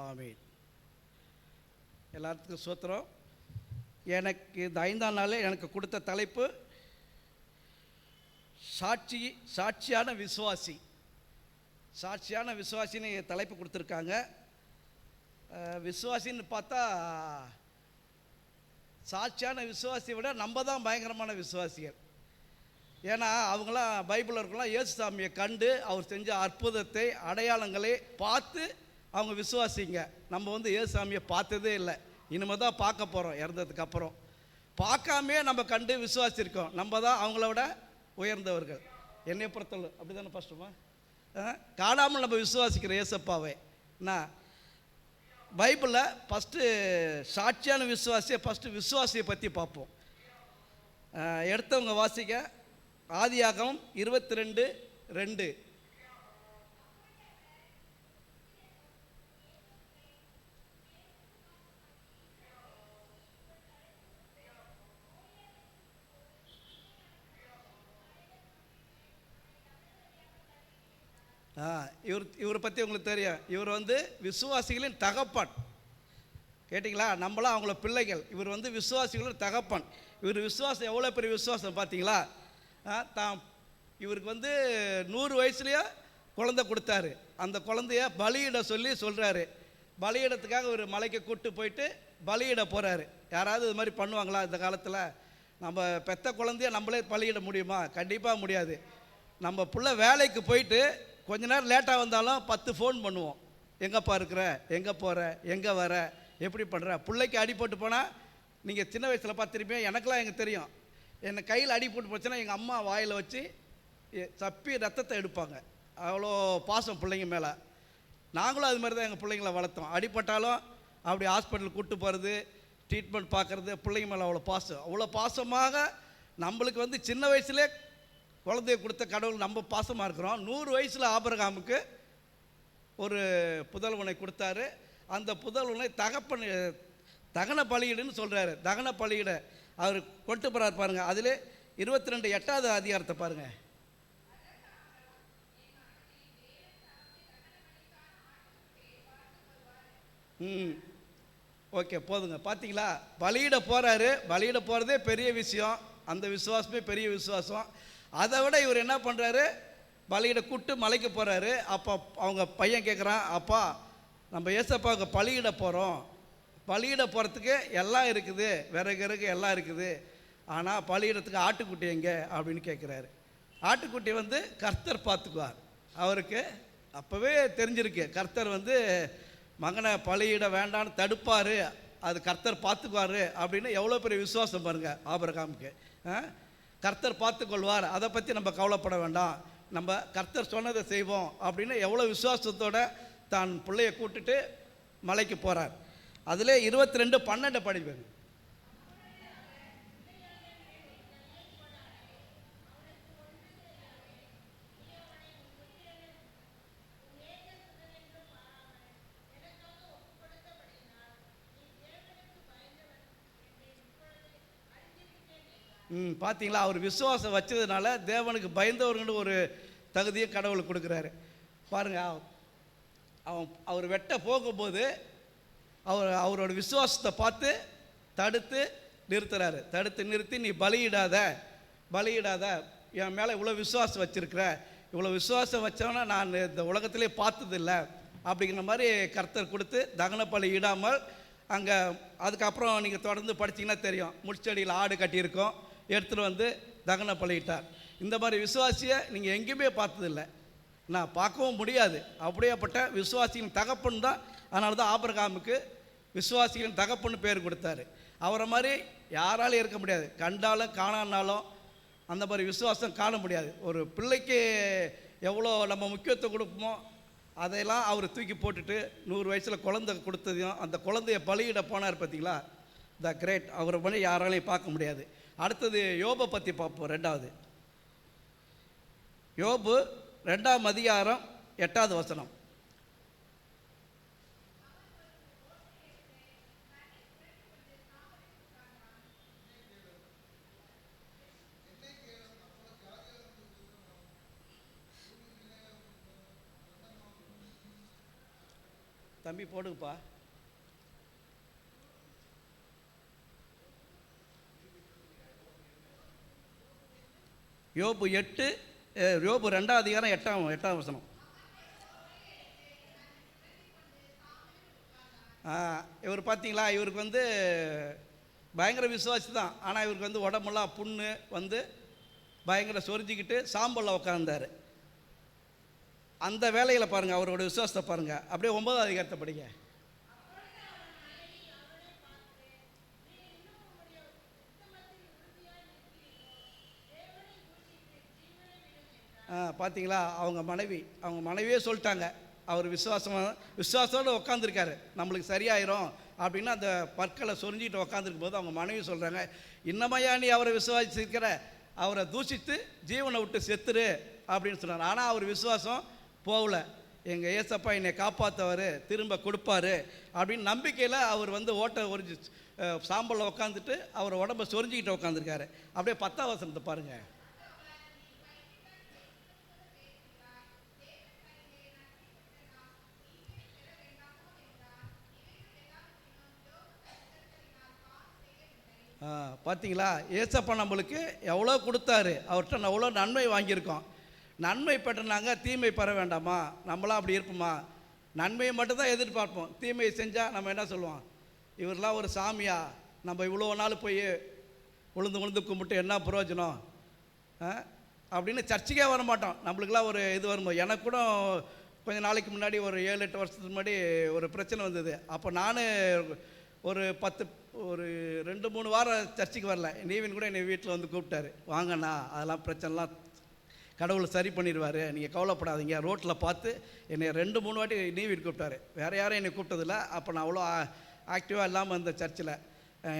ஆமீன். எல்லாத்துக்கும் சோத்திரம். எனக்கு இந்த 5ஆம் நாள் எனக்கு கொடுத்த தலைப்பு சாட்சியான விசுவாசி. சாட்சியான விசுவாசின்னு தலைப்பு கொடுத்துருக்காங்க. விசுவாசின்னு பார்த்தா சாட்சியான விசுவாசியை விட நம்ம தான் பயங்கரமான விசுவாசிகள். ஏன்னா அவங்களாம் பைபிளில் இருக்கலாம் இயேசுசாமியை கண்டு அவர் செஞ்ச அற்புதத்தை அடையாளங்களை பார்த்து அவங்க விசுவாசிங்க. நம்ம இயேசுசாமியை பார்த்ததே இல்லை, இனிமேல் தான் பார்க்க போகிறோம். இறந்ததுக்கு அப்புறம் பார்க்காமே நம்ம கண்டு விசுவாசிருக்கோம். நம்ம தான் அவங்கள விட உயர்ந்தவர்கள். என்னை பொறுத்தவரை அப்படி தானே ஃபஸ்ட்டுமா காணாமல் நம்ம விசுவாசிக்கிற இயேசப்பாவை. நான் பைபிளில் ஃபஸ்ட்டு சாட்சியான விசுவாசியை பற்றி பார்ப்போம். எடுத்தவங்க வாசிக்க ஆதியாகமம் 22:2. இவரை பற்றி உங்களுக்கு தெரியும். இவர் விசுவாசிகளின் தகப்பன். கேட்டிங்களா? நம்மளாம் அவங்கள பிள்ளைகள். இவர் விசுவாசிகளின் தகப்பன். இவர் விசுவாசம் எவ்வளோ பெரிய விசுவாசம் பார்த்தீங்களா? இவருக்கு 100 வயசுலேயே குழந்தை கொடுத்தாரு. அந்த குழந்தைய பலியிட சொல்கிறாரு. பலியிடத்துக்காக ஒரு மலைக்கு கூப்பிட்டு போயிட்டு பலியிட போகிறாரு. யாராவது இது மாதிரி பண்ணுவாங்களா இந்த காலத்தில்? நம்ம பெத்த குழந்தைய நம்மளே பலியிட முடியுமா? கண்டிப்பாக முடியாது. நம்ம பிள்ளை வேலைக்கு போயிட்டு கொஞ்ச நேரம் லேட்டாக வந்தாலும் 10 ஃபோன் பண்ணுவோம். எங்கேப்பா இருக்கிற, எங்கே போகிற, எங்கே வர, எப்படி பண்ணுற? பிள்ளைக்கு அடி போட்டு போனால் நீங்கள் சின்ன வயசில் பார்த்துருப்பீங்க. எனக்கெல்லாம் எங்கே தெரியும். என்னை கையில் அடி போட்டு போச்சுன்னா எங்கள் அம்மா வாயில் வச்சு சப்பி ரத்தத்தை எடுப்பாங்க. அவ்வளோ பாசம் பிள்ளைங்க மேலே. நாங்களும் அது மாதிரி தான் எங்கள் பிள்ளைங்கள வளர்த்தோம். அடிப்பட்டாலும் அப்படி ஹாஸ்பிட்டலுக்கு கூப்பிட்டு போகிறது, ட்ரீட்மெண்ட் பார்க்குறது, பிள்ளைங்க மேலே அவ்வளோ பாசம். அவ்வளோ பாசமாக நம்மளுக்கு சின்ன வயசுலேயே குழந்தைய கொடுத்த கடவுள் நம்ம பாசமாக இருக்கிறோம். 100 வயசில் ஆபிரகாமுக்கு ஒரு புதல்வனை கொடுத்தாரு. அந்த புதல்வனை தகன பலியிடுன்னு சொல்கிறாரு. தகன பலியிட அவர் கொண்டு போகிறார் பாருங்க. அதில் 22:8 அதிகாரத்தை பாருங்கள். ஓகே, போதுங்க. பார்த்தீங்களா? பலியிட போகிறாரு. பலியிட போகிறதே பெரிய விஷயம். அந்த விசுவாசமே பெரிய விசுவாசம். அதை விட இவர் என்ன பண்ணுறாரு? பலியிட கூட்டு மலைக்கு போகிறாரு. அப்போ அவங்க பையன் கேட்குறான், அப்பா நம்ம ஏசப்பாவுக்கு பலியிட போகிறோம். பலியிட போகிறதுக்கு எல்லாம் இருக்குது, விறகு எல்லாம் இருக்குது. ஆனால் பலியிடத்துக்கு ஆட்டுக்குட்டி எங்கே அப்படின்னு கேட்குறாரு. ஆட்டுக்குட்டி கர்த்தர் பார்த்துக்குவார். அவருக்கு அப்போவே தெரிஞ்சிருக்கு கர்த்தர் மகனை பலியிட வேண்டான்னு தடுப்பார், அது கர்த்தர் பார்த்துக்குவார் அப்படின்னு. எவ்வளோ பெரிய விசுவாசம் பாருங்கள் ஆபிரகாமுக்கு. கர்த்தர் பார்த்துக்கொள்வார், அதை பற்றி நம்ம கவலைப்பட வேண்டாம், நம்ம கர்த்தர் சொன்னதை செய்வோம் அப்படின்னு எவ்வளோ விசுவாசத்தோடு தான் பிள்ளையை கூட்டுட்டு மலைக்கு போகிறார். அதில் 22:12 படிப்பேன். பார்த்தீங்களா? அவர் விசுவாசம் வச்சதுனால தேவனுக்கு பயந்தவர்கள்னு ஒரு தகுதியை கடவுளுக்கு கொடுக்குறாரு. பாருங்கள், அவர் வெட்ட போகும்போது அவரோட விசுவாசத்தை பார்த்து தடுத்து நிறுத்துறாரு. தடுத்து நிறுத்தி, நீ பலியிடாத, என் மேலே இவ்வளோ விசுவாசம் வச்சுருக்கிற, இவ்வளோ விசுவாசம் வச்சவனா நான் இந்த உலகத்திலே பார்த்ததில்லை அப்படிங்கிற மாதிரி கர்த்தர் கொடுத்து தகன பலி இடாமல் அங்கே. அதுக்கப்புறம் நீங்கள் தொடர்ந்து படிச்சிங்கன்னா தெரியும், முட்செடியில் ஆடு கட்டியிருக்கோம், எடுத்துகிட்டு தகன பலியிட்டார். இந்த மாதிரி விசுவாசியை நீங்கள் எங்கேயுமே பார்த்ததில்லை, நான் பார்க்கவும் முடியாது. அப்படியேப்பட்ட விசுவாசியின் தகப்பன் தான். அதனால தான் ஆபிரகாமுக்கு விசுவாசிகளின் தகப்பன்னு பேர் கொடுத்தாரு. அவரை மாதிரி யாராலும் இருக்க முடியாது. கண்டாலும் காணானாலும் அந்த மாதிரி விசுவாசம் காண முடியாது. ஒரு பிள்ளைக்கு எவ்வளோ நம்ம முக்கியத்துவம் கொடுப்போமோ அதையெல்லாம் அவர் தூக்கி போட்டுட்டு 100 வயசில் குழந்தை கொடுத்ததையும் அந்த குழந்தைய பலியிட போனார். பார்த்தீங்களா? The great. அவரை பண்ணி யாராலையும் பார்க்க முடியாது. அடுத்தது யோபை பற்றி பார்ப்போம். 2வது யோபு 2ஆம் அதிகாரம் 8வது வசனம். தம்பி போடுங்கப்பா. யோபு 8, யோபு 2ஆம் அதிகாரம் 8ஆம் வசனம். இவர் பார்த்தீங்களா, இவருக்கு வந்து பயங்கர விசுவாசி தான். ஆனால் இவருக்கு வந்து உடம்பெல்லாம் புண்ணு வந்து பயங்கர சொரிஞ்சிக்கிட்டு சாம்பலில் உட்கார்ந்தார். அந்த வேலையில் பாருங்கள், அவரோட விசுவாசத்தை பாருங்கள். அப்படியே 9ஆம் அதிகாரத்தை படிங்க. பார்த்தீங்களா, அவங்க மனைவியே சொல்லிட்டாங்க, அவர் விசுவாசத்தோடு உட்காந்துருக்காரு, நம்மளுக்கு சரியாயிரும் அப்படின்னு அந்த பற்களை சொரிஞ்சிக்கிட்டு உட்காந்துருக்கும் போது அவங்க மனைவி சொல்கிறாங்க, இன்னமையா நீ அவரை விசுவாசிக்கிற, அவரை தூஷித்து ஜீவனை விட்டு செத்துரு அப்படின்னு சொன்னார். ஆனால் அவர் விசுவாசம் போகல. எங்கள் ஏசப்பா என்னை காப்பாற்றவர், திரும்ப கொடுப்பாரு அப்படின்னு நம்பிக்கையில் அவர் வந்து ஓட்ட ஒரிஞ்சு சாம்பலில் உட்காந்துட்டு அவர் உடம்பை சொரிஞ்சிக்கிட்டு உட்காந்துருக்காரு. அப்படியே 10ஆம் வசனத்தை பாருங்கள். பார்த்தீங்களா, ஏசப்பா நம்மளுக்கு எவ்வளோ கொடுத்தாரு, அவர்கிட்ட எவ்வளோ நன்மை வாங்கியிருக்கோம். நன்மை பெற்றனாங்க தீமை பெற வேண்டாமா? நம்மளாம் அப்படி இருப்போமா? நன்மையை மட்டும்தான் எதிர்பார்ப்போம். தீமையை செஞ்சால் நம்ம என்ன சொல்லுவோம், இவரெலாம் ஒரு சாமியா, நம்ம இவ்வளோ நாள் போய் உளுந்து கும்பிட்டு என்ன பிரயோஜனம் அப்படின்னு சர்ச்சைக்கே வர மாட்டோம். நம்மளுக்கெல்லாம் ஒரு இது வரும்போது, எனக்கு கூட கொஞ்சம் நாளைக்கு முன்னாடி ஒரு 7-8 வருஷத்துக்கு முன்னாடி ஒரு பிரச்சனை வந்தது. அப்போ நான் ஒரு 2-3 வாரம் சர்ச்சைக்கு வரல. நீவின் கூட என்னை வீட்டில் வந்து கூப்பிட்டாரு, வாங்கண்ணா அதெல்லாம் பிரச்சனைலாம் கடவுள் சரி பண்ணிடுவார், நீங்கள் கவலைப்படாதீங்க. ரோட்டில் பார்த்து என்னை 2-3 வாட்டி நீவின் கூப்பிட்டாரு, வேறு யாரும் என்னை கூப்பிட்டதில்ல. அப்போ நான் அவ்வளோ ஆக்டிவாக இல்லாமல் இந்த சர்ச்சில்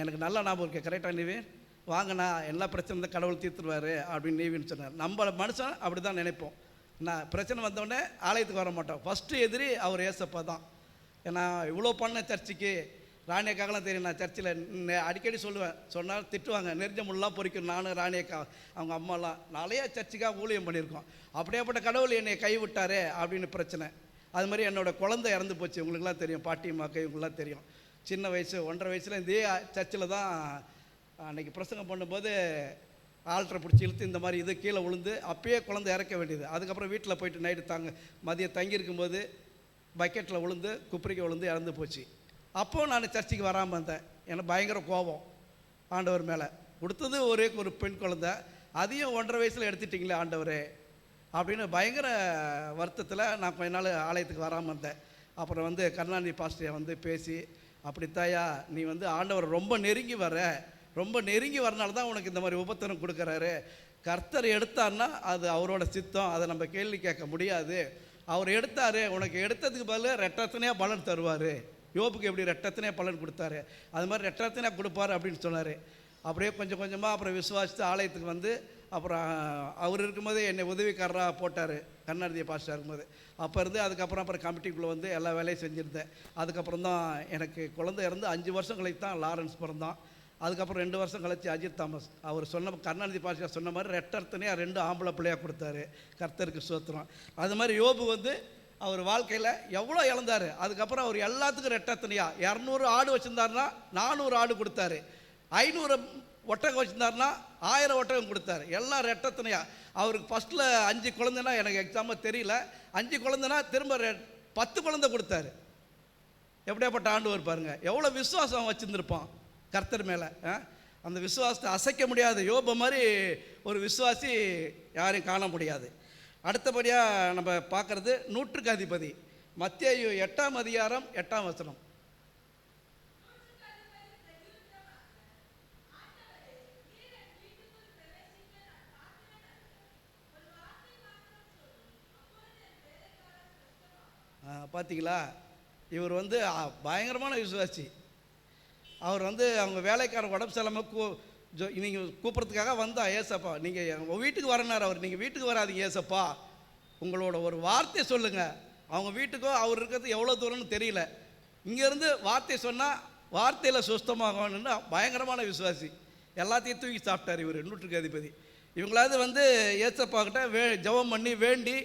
எனக்கு நல்லா ஞாபகம் இருக்குது. கரெக்டாக நீவின், வாங்கண்ணா எல்லா பிரச்சனை தான் கடவுள் தீர்த்துருவார் அப்படின்னு நீவின்னு சொன்னார். நம்ம மனுஷன் அப்படி தான் நினைப்போம். நான் பிரச்சனை வந்தோடனே ஆலயத்துக்கு வர மாட்டோம். ஃபஸ்ட்டு எதிரி அவர் ஏசப்பா தான். ஏன்னா இவ்வளோ பண்ண சர்ச்சுக்கு ராணியக்காகலாம் தெரியும். நான் சர்ச்சில் அடிக்கடி சொன்னால் திட்டுவாங்க, நெருஞ்ச முள்ளெலாம் பொறிக்கும். நானும் ராணியக்கா அவங்க அம்மாலாம் நிறையா சர்ச்சுக்காக ஊழியம் பண்ணியிருக்கோம். அப்படியேப்பட்ட கடவுள் என்னை கைவிட்டாரே அப்படின்னு பிரச்சனை. அது மாதிரி என்னோடய குழந்தை இறந்து போச்சு, உங்களுக்குலாம் தெரியும், பாட்டியம்மாக்கை இவங்களுக்குலாம் தெரியும். சின்ன வயசு 1.5 வயசில் இதே சர்ச்சில் தான் அன்றைக்கி பிரசங்கம் பண்ணும்போது ஆல்ட்ரை பிடிச்சி இழுத்து இந்த மாதிரி இது கீழே விழுந்து அப்பயே குழந்தை இறக்க வேண்டியது. அதுக்கப்புறம் வீட்டில் போயிட்டு நைட்டு மதியம் தங்கியிருக்கும்போது பக்கெட்டில் விழுந்து குப்பரிக்க விழுந்து இறந்து போச்சு. அப்போது நான் சர்ச்சுக்கு வராமல் இருந்தேன். எனக்கு பயங்கர கோபம் ஆண்டவர் மேலே. கொடுத்தது ஒரே ஒரு பெண் குழந்தை, அதையும் 1.5 வயசில் எடுத்துட்டிங்களே ஆண்டவரே அப்படின்னு பயங்கர வருத்தத்தில் நான் கொஞ்ச நாள் ஆலயத்துக்கு வராமல் இருந்தேன். அப்புறம் வந்து கருணாநிதி பாஸ்டரை வந்து பேசி, அப்படித்தாயா நீ வந்து ஆண்டவர் ரொம்ப நெருங்கி வரனால தான் உனக்கு இந்த மாதிரி உபத்திரம் கொடுக்குறாரு. கர்த்தர் எடுத்தார்னா அது அவரோட சித்தம், அதை நம்ம கேள்வி கேட்க முடியாது. அவர் எடுத்தார், உனக்கு எடுத்ததுக்கு பதில் ரெட்டத்தனையாக பலன் தருவார். யோபுக்கு எப்படி ரெட்டத்தனையாக பலன் கொடுத்தாரு, அது மாதிரி ரெட்டத்தனையாக கொடுப்பார் அப்படின்னு சொன்னார். அப்படியே கொஞ்சம் கொஞ்சமாக அப்புறம் விசுவாசித்து ஆலயத்துக்கு வந்து அப்புறம் அவர் இருக்கும்போது என்னை உதவிக்காரராக போட்டார், கருணாநிதி பாஸ்டர் இருக்கும்போது. அப்போ இருந்து அப்புறம் கமிட்டிக்குள்ளே வந்து எல்லா வேலையும் செஞ்சுருந்தேன். அதுக்கப்புறம் தான் எனக்கு குழந்தை இருந்து 5 வருஷம் கழித்து தான் லாரன்ஸ் பிறந்தான். அதுக்கப்புறம் 2 வருஷம் கழிச்சு அஜித் தாமஸ். அவர் கருணாநிதி பாஸ்டர் சொன்ன மாதிரி ரெட்டத்தனையாக 2 ஆம்பளை பிள்ளையாக கொடுத்தாரு. கர்த்தருக்கு ஸ்தோத்திரம். அது மாதிரி யோபு வந்து அவர் வாழ்க்கையில் எவ்வளோ இழந்தார். அதுக்கப்புறம் அவர் எல்லாத்துக்கும் ரெட்டத்தனையாக 200 ஆடு வச்சுருந்தாருன்னா 400 ஆடு கொடுத்தாரு. 500 ஒட்டகம் வச்சுருந்தாருன்னா 1000 ஒட்டகம் கொடுத்தாரு. எல்லாம் ரெட்டத்தனையாக. அவருக்கு ஃபஸ்ட்டில் 5 குழந்தைன்னா எனக்கு எக்ஸாம்பிள் தெரியல, 5 குழந்தைன்னா திரும்ப 10 குழந்தை கொடுத்தாரு. எப்படியாப்பட்ட ஆண்டவர் பாருங்க, எவ்வளோ விசுவாசம் வச்சுருந்துருப்பான் கர்த்தர் மேலே. அந்த விசுவாசத்தை அசைக்க முடியாது. யோபு மாதிரி ஒரு விசுவாசி யாரையும் காண முடியாது. அடுத்தபடியாக நம்ம பார்க்குறது 100க்கு அதிபதி. மத்தேயு 8ஆம் அதிகாரம் 8ஆம் வசனம். பார்த்தீங்களா, இவர் வந்து பயங்கரமான விசுவாசி. அவர் வந்து அவங்க வேலைக்காரன் உடம்பு செல்லாமல் நீங்கள் கூப்பிட்றதுக்காக வந்தா ஏசப்பா, நீங்கள் உங்கள் வீட்டுக்கு வரனார் அவர். நீங்கள் வீட்டுக்கு வராதிங்க ஏசப்பா, உங்களோட ஒரு வார்த்தை சொல்லுங்கள். அவங்க வீட்டுக்கோ அவர் இருக்கிறது எவ்வளோ தூரம்னு தெரியல, இங்கேருந்து வார்த்தை சொன்னால் வார்த்தையில் சுஸ்தமாகணும்னு பயங்கரமான விசுவாசி. எல்லாத்தையும் தூக்கி சாப்பிட்டார் இவர் 100க்கு அதிபதி. இவங்களாவது வந்து ஏசப்பா கிட்ட ஜெபம் பண்ணி வேண்டி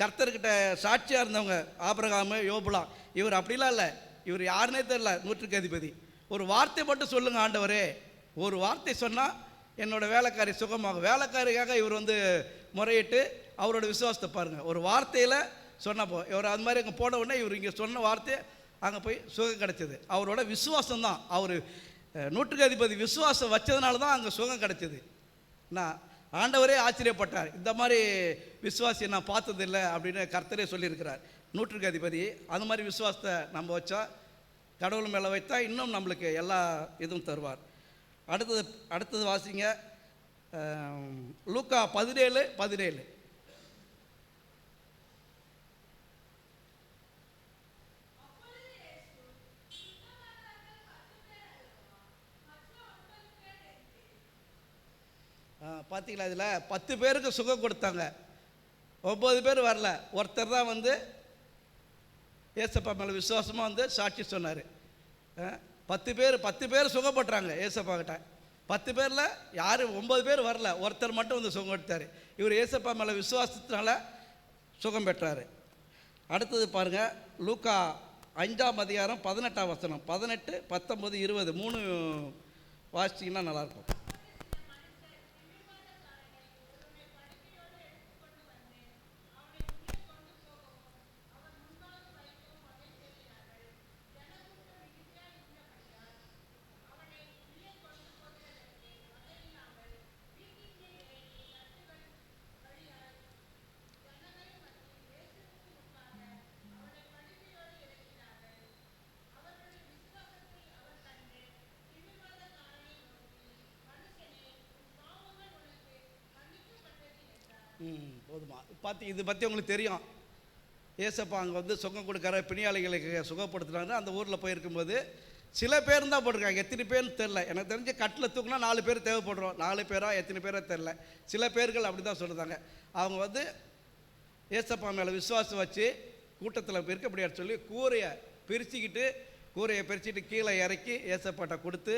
கர்த்தர்கிட்ட சாட்சியாக இருந்தவங்க ஆபிரகாமு, யோபுலாம். இவர் அப்படிலாம் இல்லை, இவர் யாருன்னே தெரியல, 100க்கு அதிபதி. ஒரு வார்த்தை மட்டும் சொல்லுங்க ஆண்டவரே, ஒரு வார்த்தை சொன்னால் என்னோட வேலைக்காரி சுகமாகும். வேலைக்காரிக்காக இவர் வந்து முறையிட்டு அவரோட விசுவாசத்தை பாருங்கள். ஒரு வார்த்தையில் சொன்னப்போ இவர் அது மாதிரி அங்கே போன உடனே இவர் இங்கே சொன்ன வார்த்தை அங்கே போய் சுகம் கிடச்சிது. அவரோட விசுவாசம் தான், அவர் 100க்கு அதிபதி விசுவாசம் வச்சதுனால தான் அங்கே சுகம் கிடச்சிது. நான் ஆண்டவரே ஆச்சரியப்பட்டார், இந்த மாதிரி விசுவாசியை நான் பார்த்ததில்லை அப்படின்னு கர்த்தரே சொல்லியிருக்கிறார். 100க்கு அதிபதி அந்த மாதிரி விசுவாசத்தை நம்ம வச்சா, கடவுள் மேலே வைத்தா இன்னும் நம்மளுக்கு எல்லா இதுவும் தருவார். அடுத்தது வாசிங்க, லூக்கா 17:17. பார்த்தீங்களா, இதில் 10 பேருக்கு சுகம் கொடுத்தாங்க, 9 பேர் வரல. ஒருத்தர் தான் வந்து ஏசப்பா மேலே விசுவாசமாக வந்து சாட்சி சொன்னார். 10 பேர் சுகப்படுறாங்க ஏசப்பா கிட்ட. 10 பேரில் யார் 9 பேர் வரல, ஒருத்தர் மட்டும் வந்து சுகம் எடுத்தார். இவர் ஏசப்பா மேலே விசுவாசத்தினால சுகம் பெற்றார். அடுத்தது பாருங்கள், லூக்கா 5ஆம் அதிகாரம் 18ஆம் வசனம், 18, 19, 20 3 வாசிச்சிங்கன்னா நல்லாயிருக்கும். போதுமா இதை பற்றி உங்களுக்கு தெரியும். ஏசப்பா அங்கே வந்து சுகம் கொடுக்குற பிணியாளிகளுக்கு சுகப்படுத்துனாங்க. அந்த ஊரில் போயிருக்கும்போது சில பேர் தான் போட்டிருக்காங்க, எத்தனை பேர்னு தெரில. எனக்கு தெரிஞ்ச கட்டில் தூக்குனா 4 பேர் தேவைப்படுறோம், 4 பேரா எத்தனை பேரோ தெரில. சில பேர்கள் அப்படி தான் சொல்லுறாங்க. அவங்க வந்து ஏசப்பா மேலே விசுவாசம் வச்சு கூட்டத்தில் இருக்க முடியாது சொல்லி கூரையை பிரிச்சுக்கிட்டு கீழே இறக்கி ஏசப்பாட்ட கொடுத்து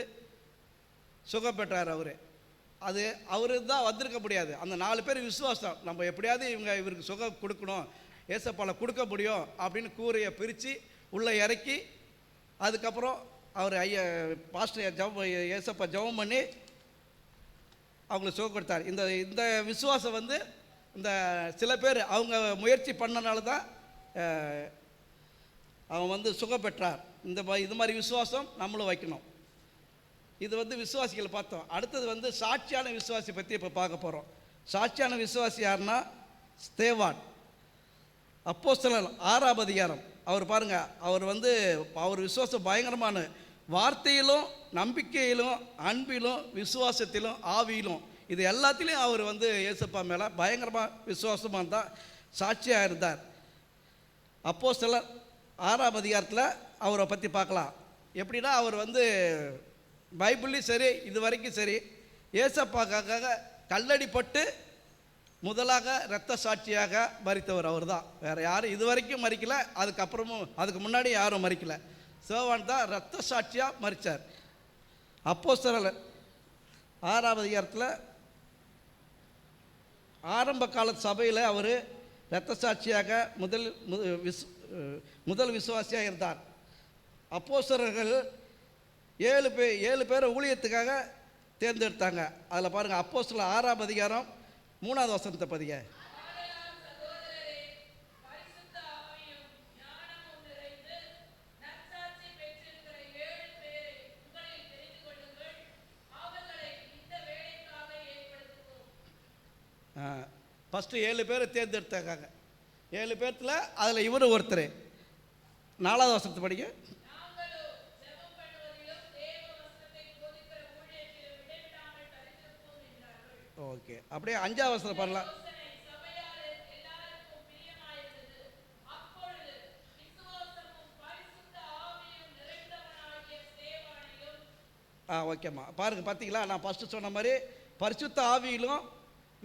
சுகம் பெற்றார் அவர். அது அவரு தான் வந்திருக்க முடியாது. அந்த 4 பேர் விசுவாசம், நம்ம எப்படியாவது இவருக்கு சுகம் கொடுக்கணும், ஏசப்பால கொடுக்க முடியும் அப்படின்னு கூரையை பிரித்து உள்ளே இறக்கி, அதுக்கப்புறம் அவர் பாஸ்டர் ஏசப்பா ஜெபம் பண்ணி அவங்களுக்கு சுகம் கொடுத்தார். இந்த விசுவாசம் வந்து இந்த சில பேர் அவங்க முயற்சி பண்ணனால தான் அவன் வந்து சுகம் பெற்றார். இது மாதிரி விசுவாசம் நம்மளும் வைக்கணும். இது வந்து விசுவாசிகள் பார்த்தோம். அடுத்தது வந்து சாட்சியான விசுவாசி பற்றி இப்போ பார்க்க போகிறோம். சாட்சியான விசுவாசி யாருன்னா ஸ்தேவான். அப்போஸ்தலர் 6ஆம் அதிகாரம். அவர் பாருங்கள், அவர் விசுவாசம் பயங்கரமான வார்த்தையிலும் நம்பிக்கையிலும் அன்பிலும் விசுவாசத்திலும் ஆவியிலும் இது எல்லாத்திலையும் அவர் வந்து ஏசப்பா மேலே பயங்கரமாக விசுவாசமாக இருந்தால் சாட்சியாக இருந்தார். அப்போஸ்தலர் 6ஆம் அதிகாரத்தில் அவரை பற்றி பார்க்கலாம். எப்படின்னா அவர் வந்து பைபிள்லையும் சரி இது வரைக்கும் சரி ஏசப்பாக்காக கல்லடிப்பட்டு முதலாக இரத்த சாட்சியாக மரித்தவர் அவர் தான். வேறு யாரும் இது வரைக்கும் மறிக்கலை, அதுக்கு முன்னாடி யாரும் மறிக்கலை. சேவான் தான் இரத்த சாட்சியாக மரித்தார். அப்போஸ்தலர் 6ஆம் அதிகாரத்தில் ஆரம்ப கால சபையில் அவர் இரத்த சாட்சியாக முதல் விசுவாசியாக இருந்தார். அப்போஸ்தலர்கள் 7 பேரை ஊழியத்துக்காக தேர்ந்தெடுத்தாங்க. அதில் பாருங்கள், அப்போஸ்தலர் 6ஆம் அதிகாரம் 3வது வசனத்தை பதிங்க. ஃபஸ்ட்டு 7 பேரை தேர்ந்தெடுத்தாங்க. 7 பேர்த்தில் அதில் இவர் ஒருத்தர். 4வது வசனத்தை படிங்க. ஓகே, அப்படியே 5வது வசனத்தை பண்ணலாம். ஓகேம்மா, பாருங்கள், பார்த்தீங்களா, நான் ஃபஸ்ட்டு சொன்ன மாதிரி பரிசுத்த ஆவியிலும்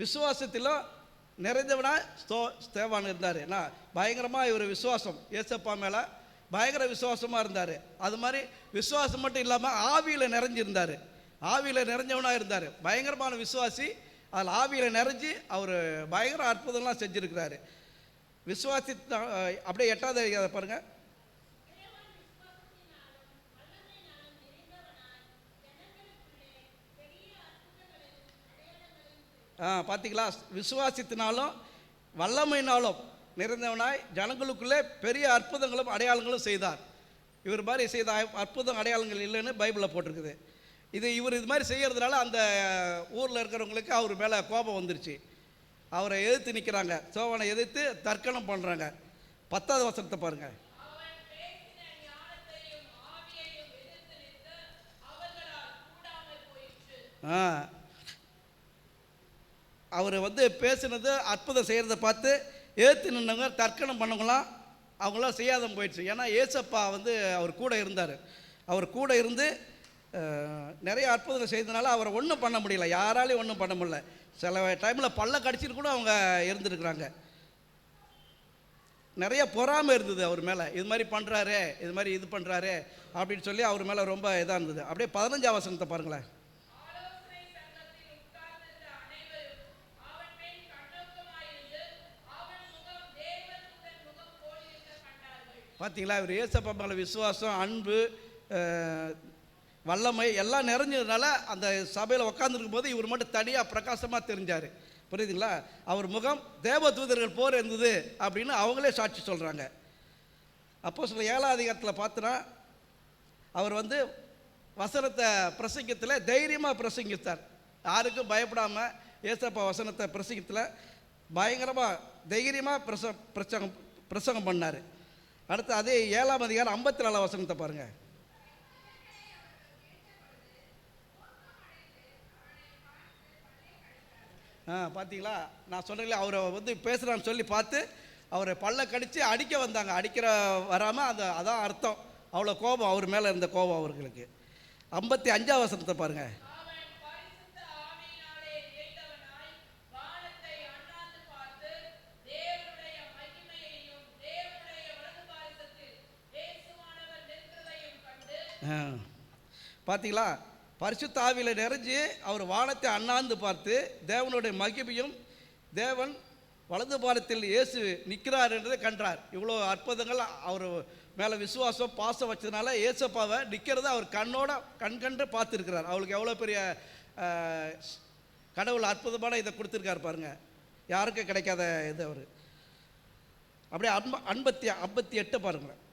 விசுவாசத்திலும் நிறைந்தவனா ஸ்தேவான் இருந்தார். நான் பயங்கரமாக இவர் விசுவாசம் ஏசப்பா மேலே பயங்கர விசுவாசமாக இருந்தார். அது மாதிரி விசுவாசம் மட்டும் இல்லாமல் ஆவியில் நிறைஞ்சிருந்தார். ஆவியில் நிறைஞ்சவனாக இருந்தார். பயங்கரமான விசுவாசி. அதில் ஆவியில் நிறைஞ்சி அவர் பயங்கர அற்புதம்லாம் செஞ்சுருக்கிறாரு. விசுவாசித்த அப்படியே 8வது அதிகாரம் பாருங்க. பார்த்தீங்களா? விசுவாசித்தினாலும் வல்லமையினாலும் நிறைந்தவனாய் ஜனங்களுக்குள்ளே பெரிய அற்புதங்களும் அடையாளங்களும் செய்தார். இவர் மாதிரி செய்த அற்புதம் அடையாளங்கள் இல்லைன்னு பைபிளில் போட்டிருக்குது. இவர் இது மாதிரி செய்கிறதுனால அந்த ஊரில் இருக்கிறவங்களுக்கு அவர் மேலே கோபம் வந்துருச்சு. அவரை எதிர்த்து நிற்கிறாங்க. சோவானை எதிர்த்து தர்க்கணம் பண்ணுறாங்க. 10வது வசனத்தை பாருங்கள். அவர் பேசுனது அற்புதம் செய்கிறத பார்த்து ஏற்று நின்றவங்க தர்க்கணம் பண்ணவங்களாம் அவங்களாம் செய்யாத போயிடுச்சு. ஏன்னா ஏசப்பா அவர் கூட இருந்தார். அவர் கூட இருந்து நிறைய அற்புதங்கள் செய்ததுனால அவரை ஒன்றும் பண்ண முடியல. யாராலையும் ஒன்றும் பண்ண முடியல. சில டைமில் பல்ல கடிச்சிட்டு கூட அவங்க இருந்துருக்குறாங்க. நிறைய பொறாமை இருந்தது அவர் மேலே. இது மாதிரி பண்ணுறாரு, இது மாதிரி இது பண்ணுறாரு அப்படின்னு சொல்லி அவர் மேலே ரொம்ப இதாக இருந்தது. அப்படியே 15வது வசனத்தை பாருங்களேன். பார்த்தீங்களா? இவர் ஏசப்பா மேலே விசுவாசம், அன்பு, வல்லமை எல்லாம் நிறைஞ்சதுனால அந்த சபையில் உட்காந்துருக்கும் போது இவர் மட்டும் தனியாக பிரகாசமாக தெரிஞ்சார். புரியுதுங்களா? அவர் முகம் தேவ தூதர்கள் போர் இருந்தது அப்படின்னு அவங்களே சாட்சி சொல்கிறாங்க. அப்போஸ்தலர் 7வது அதிகாரத்தில் பார்த்தோன்னா அவர் வசனத்தை பிரசங்கத்தில் தைரியமாக பிரசங்கித்தார். யாருக்கும் பயப்படாமல் ஏசப்பா வசனத்தை பிரசங்கத்தில் பயங்கரமாக தைரியமாக பிரசங்கம் பண்ணார். அடுத்து அதே 7ஆம் அதிகாரம் 54 வசனத்தை பாருங்கள். பார்த்தீங்களா? நான் சொல்கிறேன், அவரை பேசுகிறான்னு சொல்லி பார்த்து அவரை பல்ல கடித்து அடிக்க வந்தாங்க. அடிக்கிற வராமல் அதான் அர்த்தம். அவ்வளோ கோபம் அவர் மேலே இருந்த கோபம் அவர்களுக்கு. 55வது வசனத்தை பாருங்கள். பார்த்தீங்களா? பரிசுத்த ஆவியில் நிறைஞ்சு அவர் வானத்தை அண்ணாந்து பார்த்து தேவனுடைய மகிமையும் தேவன் வலது பாரத்தில் இயேசு நிற்கிறார் என்றதை கண்டார். இவ்வளோ அற்புதங்கள் அவர் மேலே விசுவாசம் பாசம் வச்சதுனால ஏசப்பாவை நிற்கிறத அவர் கண்கண்டு பார்த்துருக்கிறார். அவளுக்கு எவ்வளோ பெரிய கடவுள் அற்புதமான இதை கொடுத்துருக்காரு பாருங்கள். யாருக்கும் கிடைக்காத இது அவர். அப்படியே 58 பாருங்களேன்.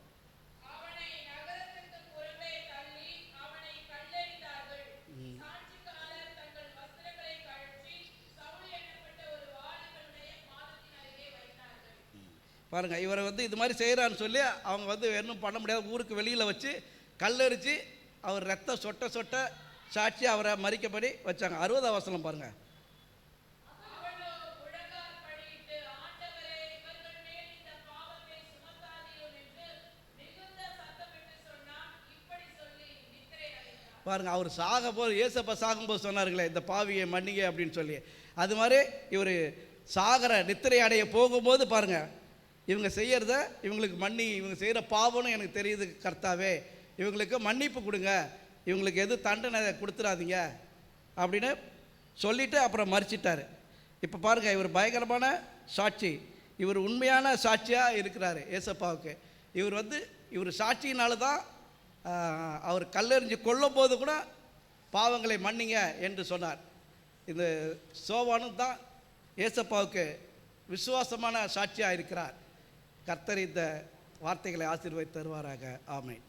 பாருங்கள், இவரை இது மாதிரி செய்கிறான்னு சொல்லி அவங்க இன்னும் பண்ண முடியாது. ஊருக்கு வெளியில் வச்சு கல்லெரிச்சு அவர் ரத்தம் சொட்ட சொட்ட சாட்சி அவரை மறிக்கப்படி வச்சாங்க. 60வது வசனம் பாருங்கள். பாருங்கள், அவர் சாகும்போது ஏசப்பா சாகும்போது சொன்னார்களே இந்த பாவியை மன்னிங்க அப்படின்னு சொல்லி, அது மாதிரி இவர் சாகர நித்திரை அடைய போகும்போது பாருங்கள் இவங்க செய்கிறத இவங்களுக்கு இவங்க செய்கிற பாவம்னு எனக்கு தெரியுது கர்த்தாவே, இவங்களுக்கு மன்னிப்பு கொடுங்க, இவங்களுக்கு எது தண்டனை கொடுத்துடாதீங்க அப்படின்னு சொல்லிவிட்டு அப்புறம் மறிச்சிட்டார். இப்போ பாருங்கள், இவர் பயங்கரமான சாட்சி. இவர் உண்மையான சாட்சியாக இருக்கிறார் ஏசப்பாவுக்கு. இவர் சாட்சியினால தான் அவர் கல்லெறிஞ்சு கொல்லும் போது கூட பாவங்களை மன்னிங்க என்று சொன்னார். இந்த சோவானும் தான் ஏசப்பாவுக்கு விசுவாசமான சாட்சியாக இருக்கிறார். கர்த்தர் இந்த வார்த்தைகளை ஆசீர்வதித்து தருவாராக. ஆமென்.